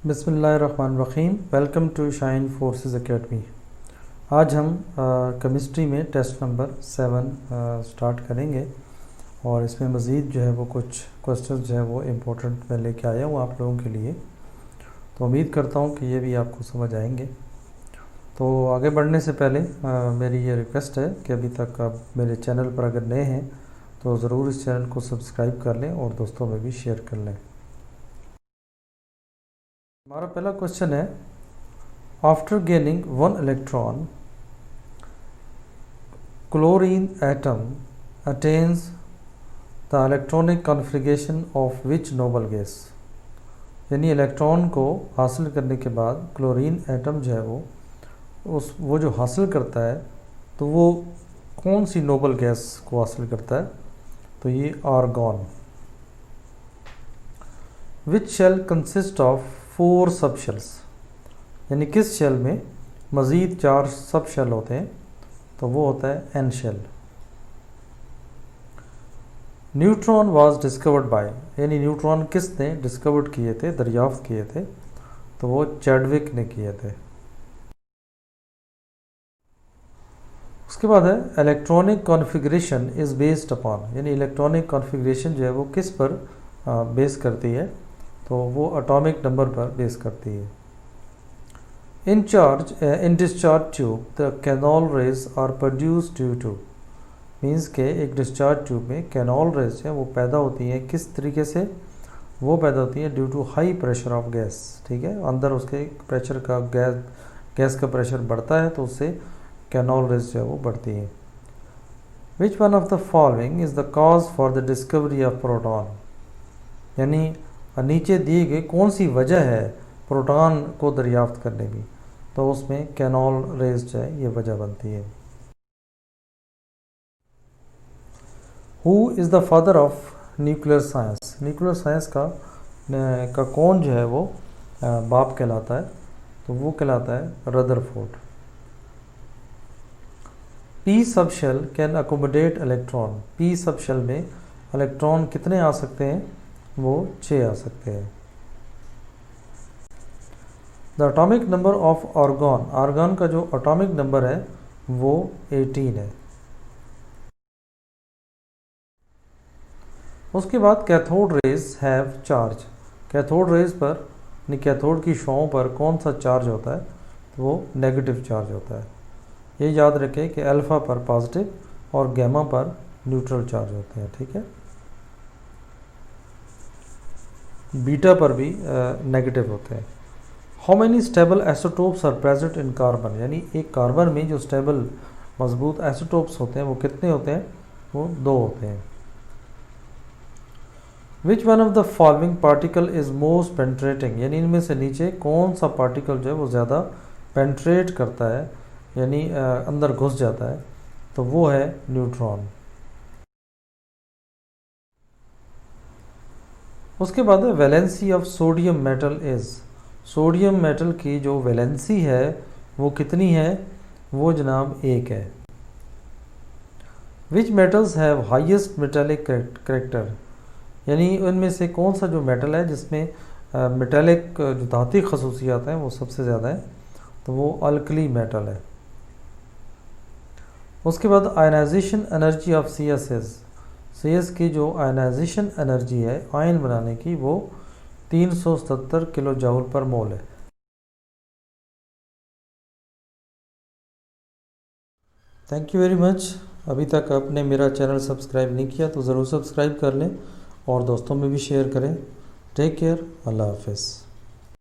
बिस्मिल्लाहिर्रहमानिर्रहीम। Welcome to Shine Forces Academy. आज हम केमिस्ट्री में टेस्ट नंबर 7 स्टार्ट करेंगे और इसमें मज़ीद जो है वो कुछ क्वेश्चन जो है वो इम्पोर्टेंट मैं लेके आया हूँ आप लोगों के लिए। तो उम्मीद करता हूँ कि ये भी आपको समझ आएंगे। तो आगे बढ़ने से पहले मेरी ये रिक्वेस्ट है कि अभी तक आप मेरे चैनल पर अगर नए हैं तो ज़रूर इस चैनल को सब्सक्राइब कर लें और दोस्तों में भी शेयर कर लें। हमारा पहला क्वेश्चन है, after gaining 1 electron chlorine atom attains the electronic configuration of which noble gas. यानी इलेक्ट्रॉन को हासिल करने के बाद क्लोरीन एटम जो है वो जो हासिल करता है तो वो कौन सी नोबल गैस को हासिल करता है, तो ये argon. Which shell consist of 4 सब शेल्स। यानी किस शेल में मज़ीद 4 सब शेल होते हैं, तो वो होता है N shell. Neutron was discovered by, यानी न्यूट्रॉन किसने डिस्कवर्ड किए थे, दरियाफ्त किए थे, तो वो चैडविक ने किए थे। उसके बाद है electronic configuration is based upon, यानी इलेक्ट्रॉनिक कॉन्फ़िगरेशन जो है वो किस पर बेस करती है, तो वो एटॉमिक नंबर पर बेस करती है। In discharge tube the canal rays are produce due to, means के एक डिस्चार्ज ट्यूब में कैनोल रेज है वो पैदा होती हैं किस तरीके से, वो पैदा होती है due to high pressure of gas. ठीक है, अंदर उसके प्रेशर का गैस का प्रेशर बढ़ता है तो उससे कैनोल रेज जो है वो बढ़ती है। Which one of the following is the cause for the discovery of proton. यानी नीचे दी गई कौन सी वजह है प्रोटॉन को दरियाफ्त करने की, तो उसमें कैनोल रेज जो है ये वजह बनती है। Who is the father of nuclear science. Nuclear science का कौन जो है वो बाप कहलाता है, तो वो कहलाता है Rutherford. P sub shell can accommodate electron. P sub shell में इलेक्ट्रॉन कितने आ सकते हैं, वो 6 आ सकते हैं। The atomic number of argon, argon का जो एटॉमिक नंबर है वो 18 है। उसके बाद cathode rays have charge. Cathode rays पर यानी कैथोड की शॉओं पर कौन सा चार्ज होता है, तो वो नेगेटिव चार्ज होता है। ये याद रखें कि अल्फ़ा पर पॉजिटिव और गैमा पर न्यूट्रल चार्ज होते हैं। ठीक है, बीटा पर भी नेगेटिव होते हैं। How many stable isotopes are present in carbon. यानी एक कार्बन में जो स्टेबल मजबूत आइसोटोप्स होते हैं वो कितने होते हैं, वो 2 होते हैं। Which one of the following particle is most penetrating. यानी इनमें से नीचे कौन सा पार्टिकल जो है वो ज़्यादा पेंट्रेट करता है, यानी अंदर घुस जाता है, तो वो है न्यूट्रॉन। उसके बाद है valency of sodium metal is. Sodium metal की जो वैलेंसी है वो कितनी है, वो जनाब 1 है। Which metals have highest metallic character. यानी उनमें से कौन सा जो मेटल है जिसमें मेटेलिक जो धाती खसूसियात हैं वो सबसे ज़्यादा है, तो वो अल्कली मेटल है। उसके बाद आयनाइजेशन एनर्जी ऑफ CS की जो आयनाइजेशन एनर्जी है आयन बनाने की, वो 377 किलो जूल पर मोल है। Thank you very much. अभी तक आपने मेरा चैनल सब्सक्राइब नहीं किया तो ज़रूर सब्सक्राइब कर लें और दोस्तों में भी शेयर करें। टेक केयर, अल्लाह हाफिज़।